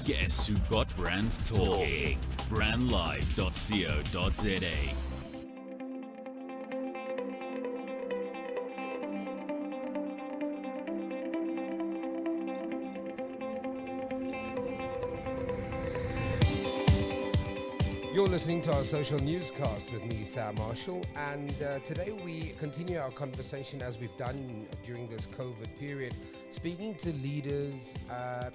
Guess who got brands talking? Brandlive.co.za. You're listening to our social newscast with me, Sam Marshall, and today we continue our conversation as we've done during this COVID period, speaking to leaders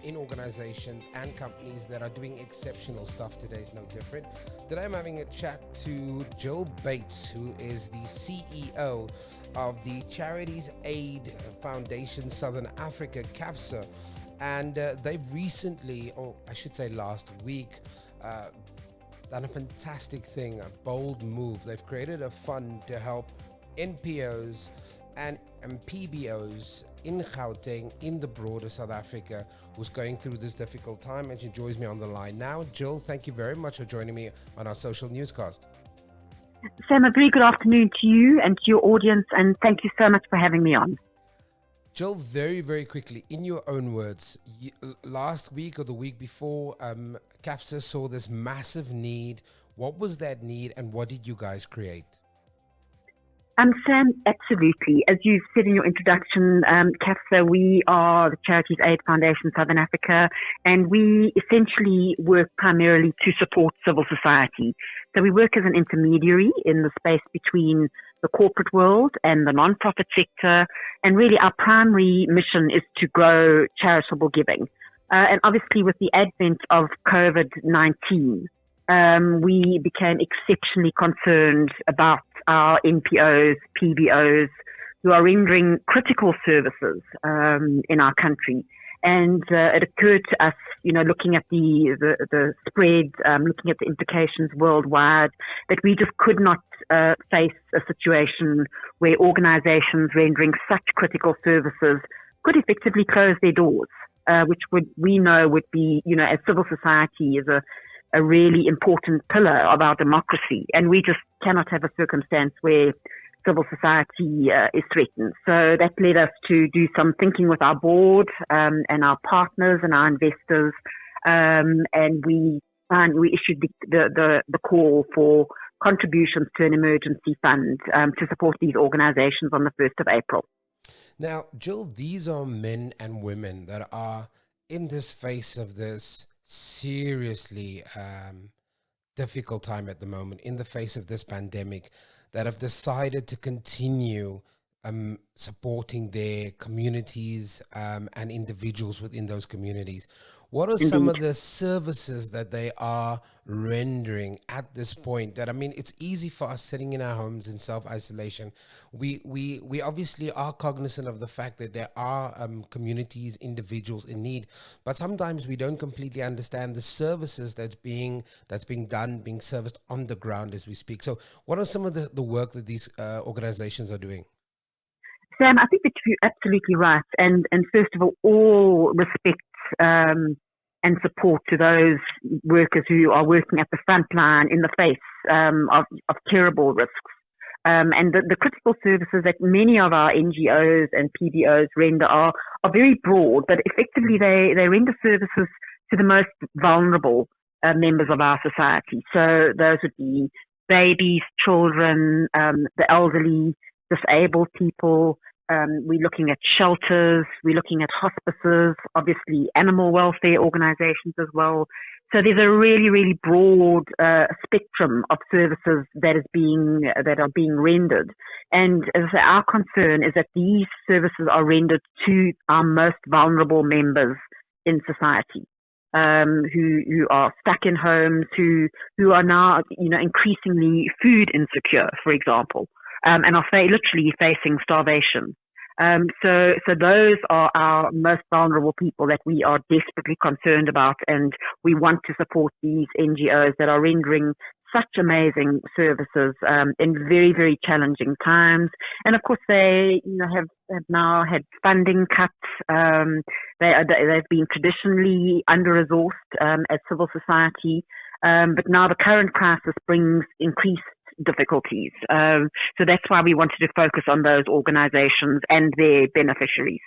in organizations and companies that are doing exceptional stuff. Today is no different. Today I'm having a chat to Jill Bates, who is the CEO of the Charities Aid Foundation Southern Africa, CAFSA, and they've recently, or I should say last week, done a fantastic thing, a bold move. They've created a fund to help NPOs and PBOs in Gauteng, in the broader South Africa, who's going through this difficult time, and she joins me on the line now. Jill, thank you very much for joining me on our social newscast. Sam, a very good afternoon to you and to your audience, and thank you so much for having me on. Jill, very, very quickly, in your own words, last week or the week before, CAFSA saw this massive need. What was that need, and what did you guys create? Sam, absolutely. As you said in your introduction, CAFSA, we are the Charities Aid Foundation Southern Africa, and we essentially work primarily to support civil society. So we work as an intermediary in the space between the corporate world and the non-profit sector, and really our primary mission is to grow charitable giving. And obviously with the advent of COVID-19, we became exceptionally concerned about our NPOs, PBOs, who are rendering critical services in our country. And it occurred to us, looking at the spread, looking at the implications worldwide, that we just could not face a situation where organizations rendering such critical services could effectively close their doors, which we know would be, as civil society is a really important pillar of our democracy. And we just cannot have a circumstance where civil society is threatened. So that led us to do some thinking with our board and our partners and our investors, and we issued the call for contributions to an emergency fund to support these organizations on the 1st of April. Now, Jill, these are men and women that are in this face of this seriously difficult time at the moment, in the face of this pandemic, that have decided to continue supporting their communities and individuals within those communities. What are some of the services that they are rendering at this point? That, I mean, it's easy for us sitting in our homes in self-isolation. We obviously are cognizant of the fact that there are communities, individuals in need, but sometimes we don't completely understand the services that's being done, being serviced on the ground as we speak. So what are some of the work that these organizations are doing? Sam, I think that you're absolutely right. And first of all respect and support to those workers who are working at the front line in the face of terrible risks. And the critical services that many of our NGOs and PBOs render are very broad, but effectively they render services to the most vulnerable members of our society. So those would be babies, children, the elderly, disabled people. We're looking at shelters, we're looking at hospices, obviously animal welfare organizations as well. So there's a really, really broad spectrum of services that are being rendered. And as I say, our concern is that these services are rendered to our most vulnerable members in society, who are stuck in homes, who are now, increasingly food insecure, for example. And are literally facing starvation. So those are our most vulnerable people that we are desperately concerned about, and we want to support these NGOs that are rendering such amazing services in very, very challenging times. And of course, they have now had funding cuts. They've been traditionally under-resourced as civil society, but now the current crisis brings increased difficulties. So that's why we wanted to focus on those organizations and their beneficiaries.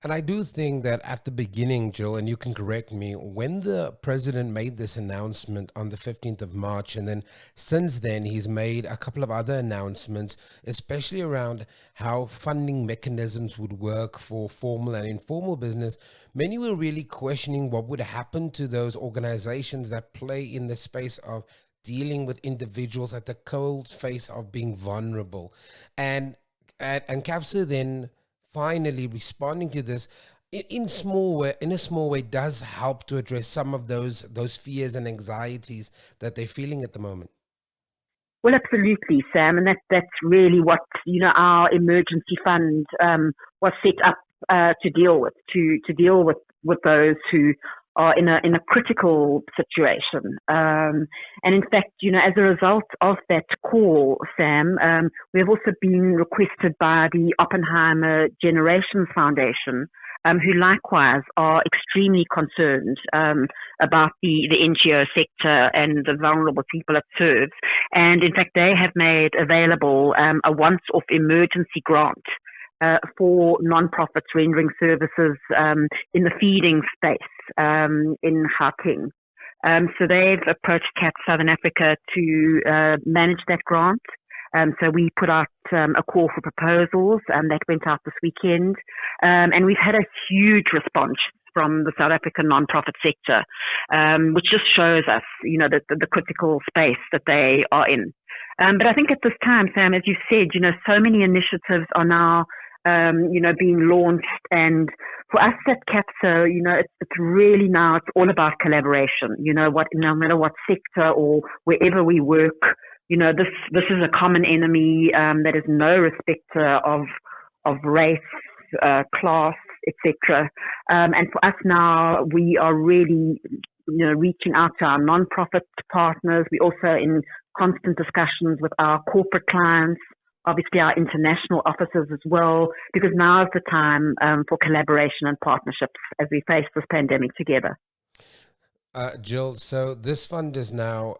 And I do think that at the beginning, Jill, and you can correct me, when the president made this announcement on the 15th of March, and then since then he's made a couple of other announcements, especially around how funding mechanisms would work for formal and informal business, many were really questioning what would happen to those organizations that play in the space of dealing with individuals at the cold face of being vulnerable. And CAFSA then finally responding to this in a small way does help to address some of those fears and anxieties that they're feeling at the moment. Well, absolutely, Sam, and that's really what our emergency fund was set up to deal with, to deal with those who are in a critical situation. And in fact, as a result of that call, Sam, we have also been requested by the Oppenheimer Generations Foundation, who likewise are extremely concerned about the NGO sector and the vulnerable people it serves. And in fact, they have made available a once-off emergency grant for non-profits rendering services in the feeding space in Gauteng. So they've approached CAP Southern Africa to manage that grant. So we put out a call for proposals that went out this weekend. And we've had a huge response from the South African non-profit sector, which just shows us, the critical space that they are in. But I think at this time, Sam, as you said, so many initiatives are now being launched. And for us at CAFSA, it's really now, it's all about collaboration. No matter what sector or wherever we work, this is a common enemy that is no respecter of race, class, etc. And for us now, we are really, reaching out to our non-profit partners. We're also in constant discussions with our corporate clients, obviously our international offices as well, because now is the time for collaboration and partnerships as we face this pandemic together. Jill, so this fund is now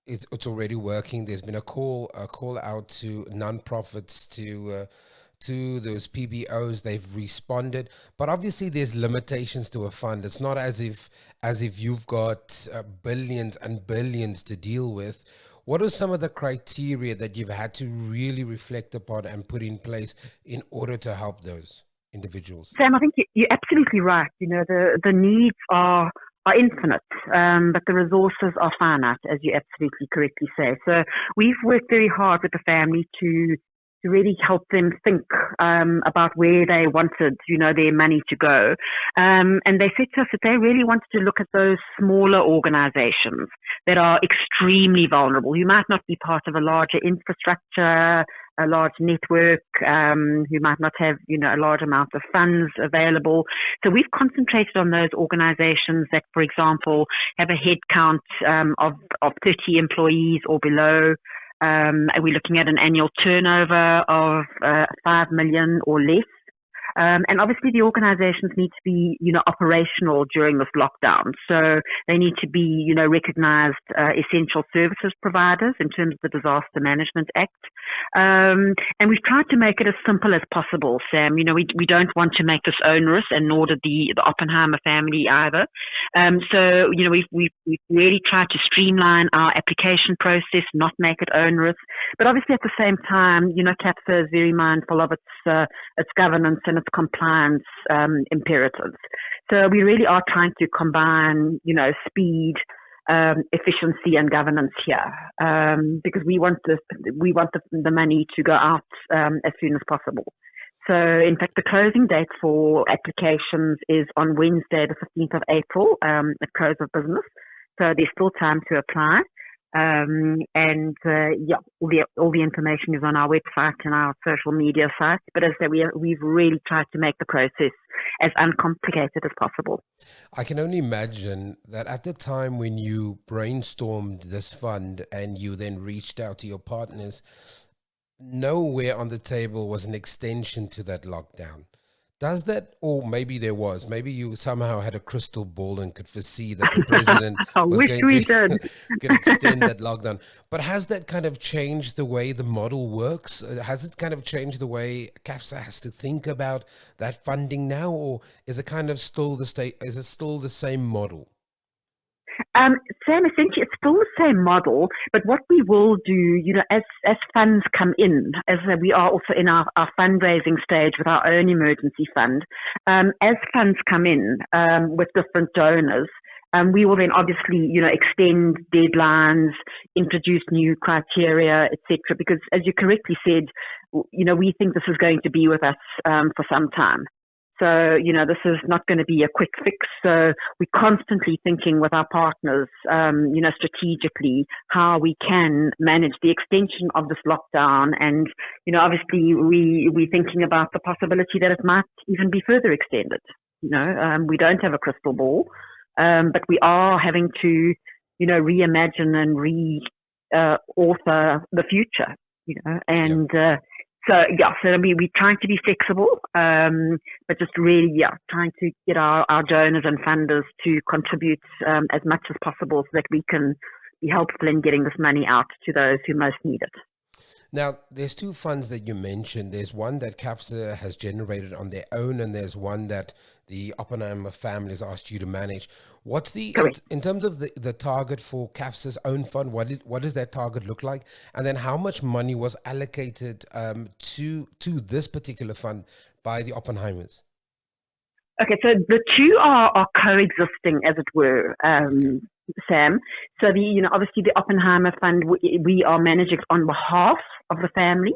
it's already working. There's been a call out to nonprofits to those PBOs. They've responded, but obviously there's limitations to a fund. It's not as if you've got billions and billions to deal with. What are some of the criteria that you've had to really reflect upon and put in place in order to help those individuals? Sam, I think you're absolutely right. The needs are infinite, but the resources are finite, as you absolutely correctly say. So we've worked very hard with the family to really help them think about where they wanted, their money to go. And they said to us that they really wanted to look at those smaller organizations that are extremely vulnerable, who might not be part of a larger infrastructure, a large network, who might not have, a large amount of funds available. So we've concentrated on those organizations that, for example, have a head count of 30 employees or below. We're looking at an annual turnover of 5 million or less. And obviously the organizations need to be, operational during this lockdown. So they need to be, recognized essential services providers in terms of the Disaster Management Act. And we've tried to make it as simple as possible, Sam. We don't want to make this onerous, and nor did the Oppenheimer family either. So, we've really tried to streamline our application process, not make it onerous. But obviously at the same time, CAFSA is very mindful of its governance and its compliance imperatives. So we really are trying to combine, speed, efficiency, and governance here, because we want the money to go out as soon as possible. So, in fact, the closing date for applications is on Wednesday, the 15th of April, at close of business. So there's still time to apply. All the information is on our website and our social media sites. But as I say, we've really tried to make the process as uncomplicated as possible. I can only imagine that at the time when you brainstormed this fund and you then reached out to your partners, nowhere on the table was an extension to that lockdown. Does that, or maybe there was, maybe you somehow had a crystal ball and could foresee that the president I was wish going we to did. could extend that lockdown. But has that kind of changed the way the model works? Has it kind of changed the way CAFSA has to think about that funding now, or is it kind of still the state? Is it still the same model? Um, Sam, essentially, it's still the same model, but what we will do, as funds come in, as we are also in our fundraising stage with our own emergency fund, as funds come in with different donors, we will then obviously, extend deadlines, introduce new criteria, etc. Because, as you correctly said, we think this is going to be with us for some time. So, this is not going to be a quick fix. So we're constantly thinking with our partners, strategically how we can manage the extension of this lockdown. And, obviously we're thinking about the possibility that it might even be further extended. We don't have a crystal ball, but we are having to, reimagine and author the future, Yeah. and, so I mean, we're trying to be flexible, but just really, trying to get our donors and funders to contribute as much as possible so that we can be helpful in getting this money out to those who most need it. Now, there's two funds that you mentioned. There's one that CAFSA has generated on their own, and there's one that the Oppenheimer family has asked you to manage. What's Correct. in terms of the target for CAFSA's own fund? What does that target look like? And then how much money was allocated to this particular fund by the Oppenheimers? Okay, so the two are coexisting, as it were, Okay. Sam. So obviously the Oppenheimer Fund, we are managing on behalf of the family,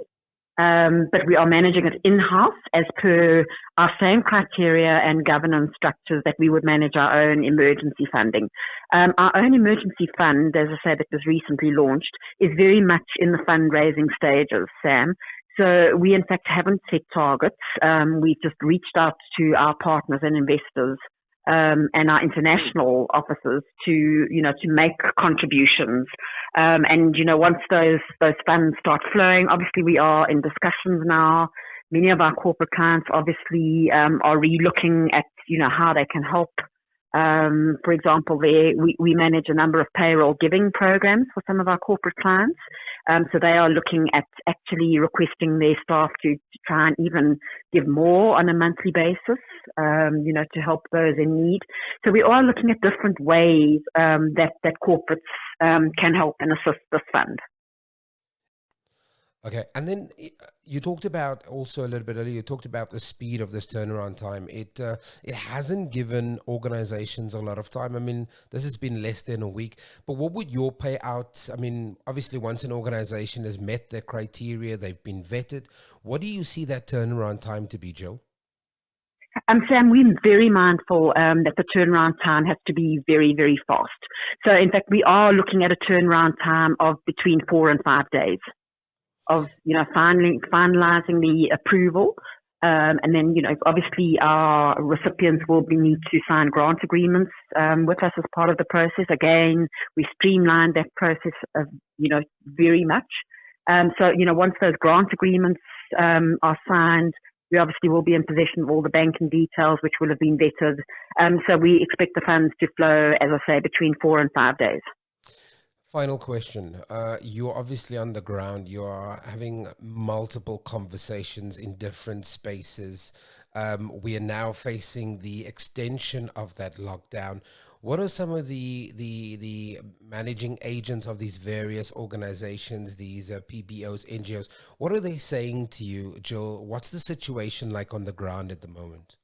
but we are managing it in-house as per our same criteria and governance structures that we would manage our own emergency funding. Our own emergency fund, as I said, that was recently launched, is very much in the fundraising stages, Sam. So we, in fact, haven't set targets. We've just reached out to our partners and investors and our international offices to make contributions. And once those funds start flowing, obviously we are in discussions now. Many of our corporate clients obviously are re-looking at how they can help. For example, we manage a number of payroll giving programs for some of our corporate clients. So they are looking at actually requesting their staff to try and even give more on a monthly basis, to help those in need. So we are looking at different ways that corporates can help and assist this fund. Okay, and then you talked about also a little bit earlier. You talked about the speed of this turnaround time. It hasn't given organizations a lot of time. I mean, this has been less than a week. But what would your payout? I mean, obviously, once an organization has met their criteria, they've been vetted. What do you see that turnaround time to be, Jill? Sam, we're very mindful that the turnaround time has to be very, very fast. So, in fact, we are looking at a turnaround time of between 4 and 5 days of finalizing the approval, and then obviously our recipients will need to sign grant agreements with us as part of the process. Again, we streamlined that process of very much. So once those grant agreements are signed, we obviously will be in possession of all the banking details, which will have been vetted. So we expect the funds to flow, as I say, between 4 and 5 days. Final question. You're obviously on the ground. You are having multiple conversations in different spaces. We are now facing the extension of that lockdown. What are some of the managing agents of these various organizations, these PBOs, NGOs? What are they saying to you, Jill? What's the situation like on the ground at the moment?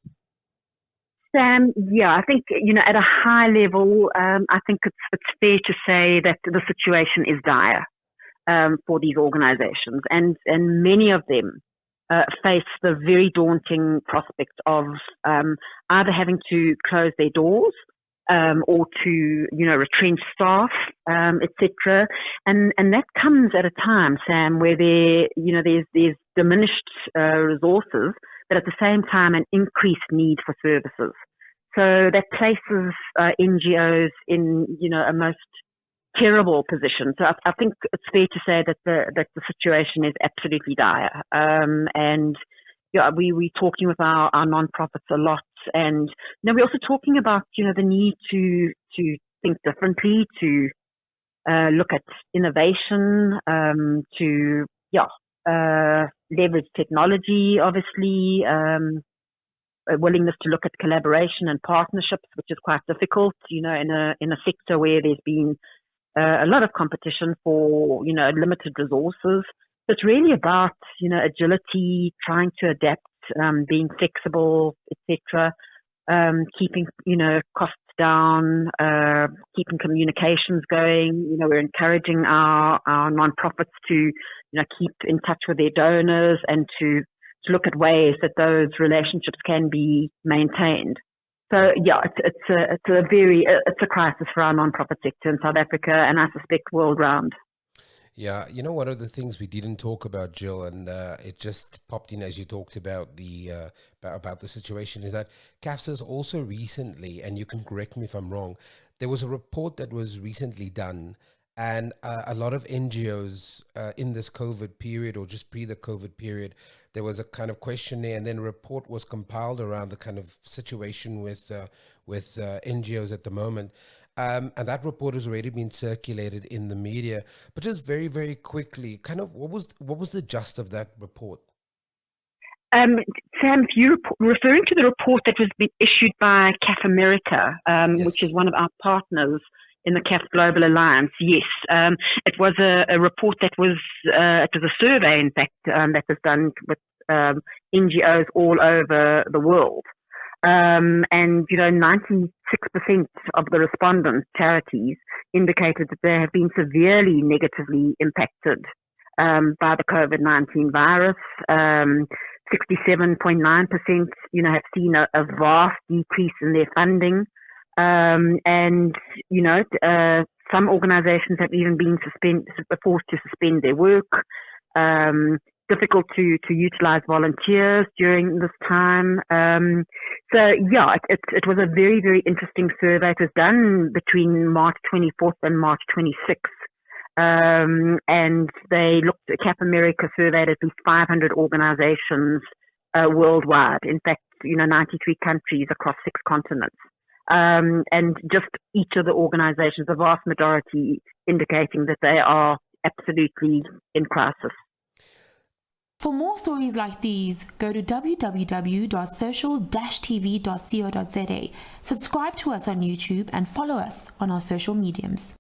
Sam, yeah, I think at a high level, I think it's fair to say that the situation is dire for these organisations, and many of them face the very daunting prospect of either having to close their doors or to retrench staff, etc. And that comes at a time, Sam, where there's diminished resources, but at the same time an increased need for services. So that places NGOs in a most terrible position. So I think it's fair to say that the situation is absolutely dire, and we're talking with our non-profits a lot, and we're also talking about the need to think differently, to look at innovation, to leverage technology, obviously, a willingness to look at collaboration and partnerships, which is quite difficult, in a sector where there's been a lot of competition for limited resources. It's really about agility, trying to adapt, being flexible, etc. Keeping costs down, keeping communications going. We're encouraging our non-profits to keep in touch with their donors and to look at ways that those relationships can be maintained. So it's a crisis for our non-profit sector in South Africa, and I suspect world round. Yeah, one of the things we didn't talk about, Jill, and it just popped in as you talked about the situation, is that CAFSA also recently, and you can correct me if I'm wrong, there was a report that was recently done, and a lot of NGOs in this COVID period, or just pre the COVID period, there was a kind of questionnaire, and then a report was compiled around the kind of situation with NGOs at the moment. And that report has already been circulated in the media. But just very, very quickly, kind of what was the gist of that report? Sam, if you're referring to the report that was issued by CAF America, Yes. which is one of our partners in the CAF Global Alliance, yes. It was a report that was, it was a survey, in fact, that was done with NGOs all over the world. And 96% of the respondent charities indicated that they have been severely negatively impacted by the COVID-19 virus. 67.9%, have seen a vast decrease in their funding. And some organizations have even been forced to suspend their work. Difficult to utilize volunteers during this time. It was a very, very interesting survey. It was done between March 24th and March 26th. And they looked at CAF America, surveyed at least 500 organizations worldwide. In fact, 93 countries across 6 continents. And just each of the organizations, the vast majority, indicating that they are absolutely in crisis. For more stories like these, go to www.social-tv.co.za. Subscribe to us on YouTube and follow us on our social mediums.